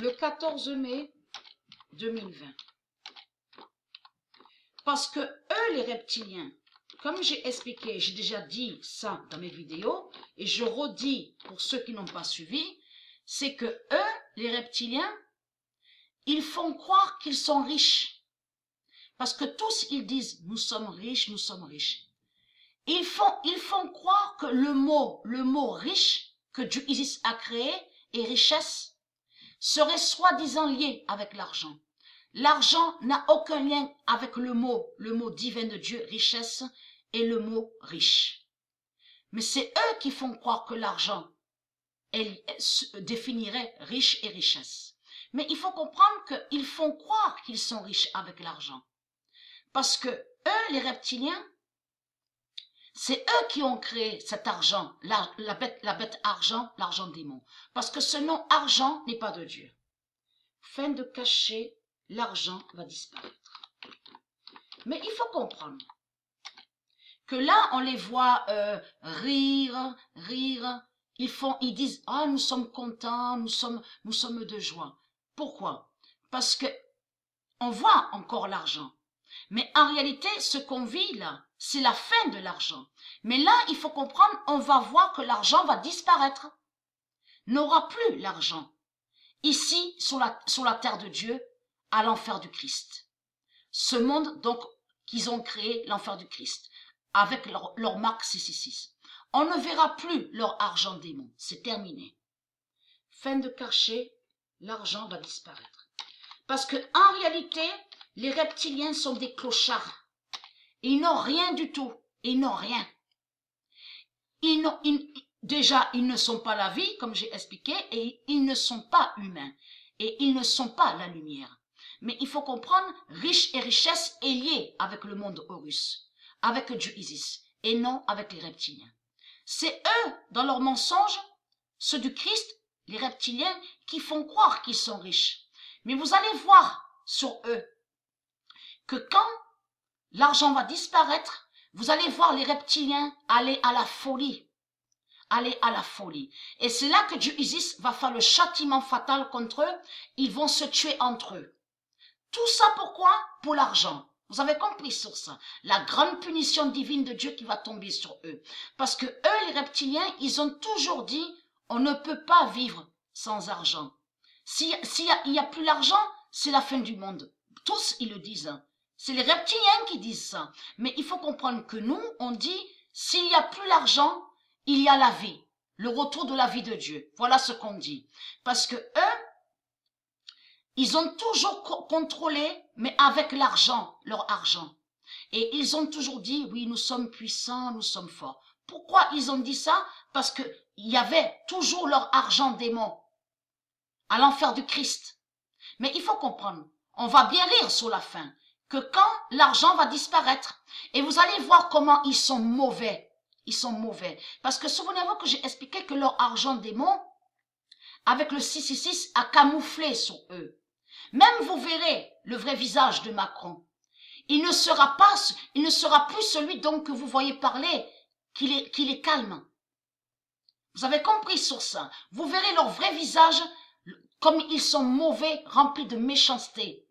le 14 mai 2020. Parce que eux, les reptiliens, comme j'ai expliqué, j'ai déjà dit ça dans mes vidéos, et je redis pour ceux qui n'ont pas suivi, c'est que eux, les reptiliens, ils font croire qu'ils sont riches. Parce que tous, ils disent, nous sommes riches, nous sommes riches. Ils font croire que le mot riche que Dieu Isis a créé et richesse serait soi-disant lié avec l'argent. L'argent n'a aucun lien avec le mot divin de Dieu, richesse, et le mot riche. Mais c'est eux qui font croire que l'argent définirait riche et richesse. Mais il faut comprendre qu'ils font croire qu'ils sont riches avec l'argent. Parce que eux, les reptiliens, c'est eux qui ont créé cet argent, la bête argent, l'argent démon. Parce que ce nom argent n'est pas de Dieu. Fin de cacher, l'argent va disparaître. Mais il faut comprendre que là, on les voit rire. Ils disent, ah, nous sommes contents, nous sommes de joie. Pourquoi? Parce que on voit encore l'argent. Mais en réalité, ce qu'on vit là, c'est la fin de l'argent. Mais là, il faut comprendre, on va voir que l'argent va disparaître. N'aura plus l'argent. Ici, sur la terre de Dieu, à l'enfer du Christ. Ce monde, donc, qu'ils ont créé, l'enfer du Christ, avec leur marque 666. On ne verra plus leur argent démon. C'est terminé. Fin de cacher, l'argent va disparaître. Parce que en réalité, les reptiliens sont des clochards. Ils n'ont rien du tout. Ils n'ont rien. Déjà, ils ne sont pas la vie, comme j'ai expliqué, et ils ne sont pas humains. Et ils ne sont pas la lumière. Mais il faut comprendre, riche et richesse est lié avec le monde Horus, avec Dieu Isis, et non avec les reptiliens. C'est eux, dans leurs mensonges, ceux du Christ, les reptiliens, qui font croire qu'ils sont riches. Mais vous allez voir sur eux que quand l'argent va disparaître, vous allez voir les reptiliens aller à la folie. Aller à la folie. Et c'est là que Dieu Isis va faire le châtiment fatal contre eux. Ils vont se tuer entre eux. Tout ça pourquoi? Pour l'argent. Vous avez compris sur ça. La grande punition divine de Dieu qui va tomber sur eux. Parce que eux, les reptiliens, ils ont toujours dit, on ne peut pas vivre sans argent. S'il y a plus l'argent, c'est la fin du monde. Tous, ils le disent. C'est les reptiliens qui disent ça. Mais il faut comprendre que nous, on dit, s'il n'y a plus l'argent, il y a la vie. Le retour de la vie de Dieu. Voilà ce qu'on dit. Parce que eux, ils ont toujours contrôlé, mais avec l'argent, leur argent. Et ils ont toujours dit, oui, nous sommes puissants, nous sommes forts. Pourquoi ils ont dit ça? Parce que il y avait toujours leur argent démon à l'enfer du Christ. Mais il faut comprendre, on va bien rire sur la fin, que quand l'argent va disparaître, et vous allez voir comment ils sont mauvais. Ils sont mauvais. Parce que souvenez-vous que j'ai expliqué que leur argent démon, avec le 666, a camouflé sur eux. Même vous verrez le vrai visage de Macron. Il ne sera plus celui donc que vous voyez parler, qu'il est calme. Vous avez compris sur ça. Vous verrez leur vrai visage, comme ils sont mauvais, remplis de méchanceté.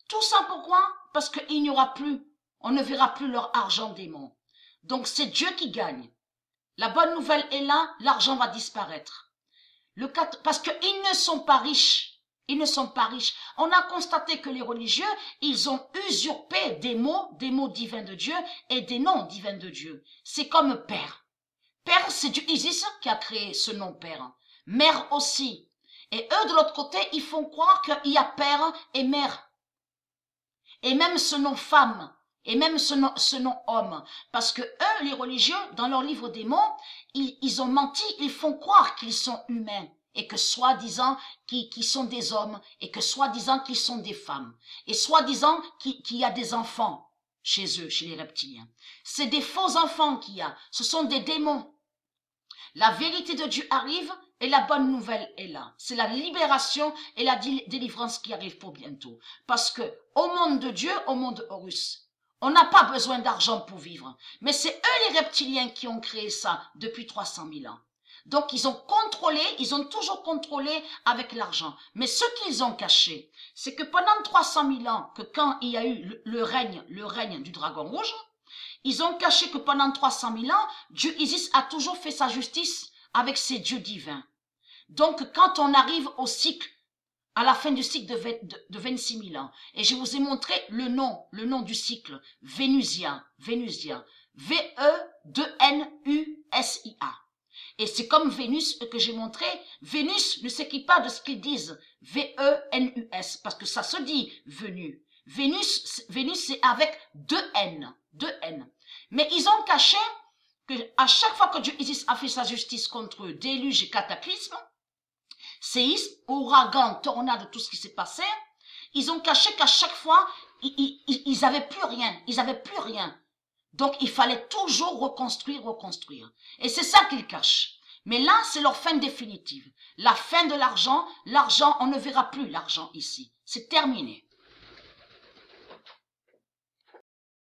Tout ça pourquoi? Parce qu'il n'y aura plus, on ne verra plus leur argent démon. Donc c'est Dieu qui gagne. La bonne nouvelle est là, l'argent va disparaître. Parce qu'ils ne sont pas riches. Ils ne sont pas riches. On a constaté que les religieux, ils ont usurpé des mots divins de Dieu et des noms divins de Dieu. C'est comme Père. Père, c'est Dieu Isis qui a créé ce nom Père. Mère aussi. Et eux, de l'autre côté, ils font croire qu'il y a Père et Mère. Et même ce nom femme. Et même ce nom homme. Parce que eux, les religieux, dans leur livre des mots, ils ont menti, ils font croire qu'ils sont humains. Et que soi-disant qu'ils sont des hommes. Et que soi-disant qu'ils sont des femmes. Et soi-disant qu'il y a des enfants chez eux, chez les reptiliens. C'est des faux enfants qu'il y a. Ce sont des démons. La vérité de Dieu arrive et la bonne nouvelle est là. C'est la libération et la délivrance qui arrive pour bientôt. Parce que au monde de Dieu, au monde Horus, on n'a pas besoin d'argent pour vivre. Mais c'est eux les reptiliens qui ont créé ça depuis 300 000 ans. Donc, ils ont contrôlé, ils ont toujours contrôlé avec l'argent. Mais ce qu'ils ont caché, c'est que pendant 300 000 ans, que quand il y a eu le règne du dragon rouge, ils ont caché que pendant 300 000 ans, Dieu Isis a toujours fait sa justice avec ses dieux divins. Donc, quand on arrive au cycle, à la fin du cycle de 26 000 ans, et je vous ai montré le nom du cycle, vénusien, V-E-2-N-U-S-I-A. Et c'est comme Vénus que j'ai montré, Vénus ne s'équipe pas de ce qu'ils disent, V-E-N-U-S, parce que ça se dit venu. Vénus c'est avec deux N. Mais ils ont caché que à chaque fois que Dieu Isis a fait sa justice contre déluge et cataclysme, séisme, ouragan, tornade, tout ce qui s'est passé, ils ont caché qu'à chaque fois, ils n'avaient plus rien. Donc, il fallait toujours reconstruire. Et c'est ça qu'ils cachent. Mais là, c'est leur fin définitive. La fin de l'argent, on ne verra plus l'argent ici. C'est terminé.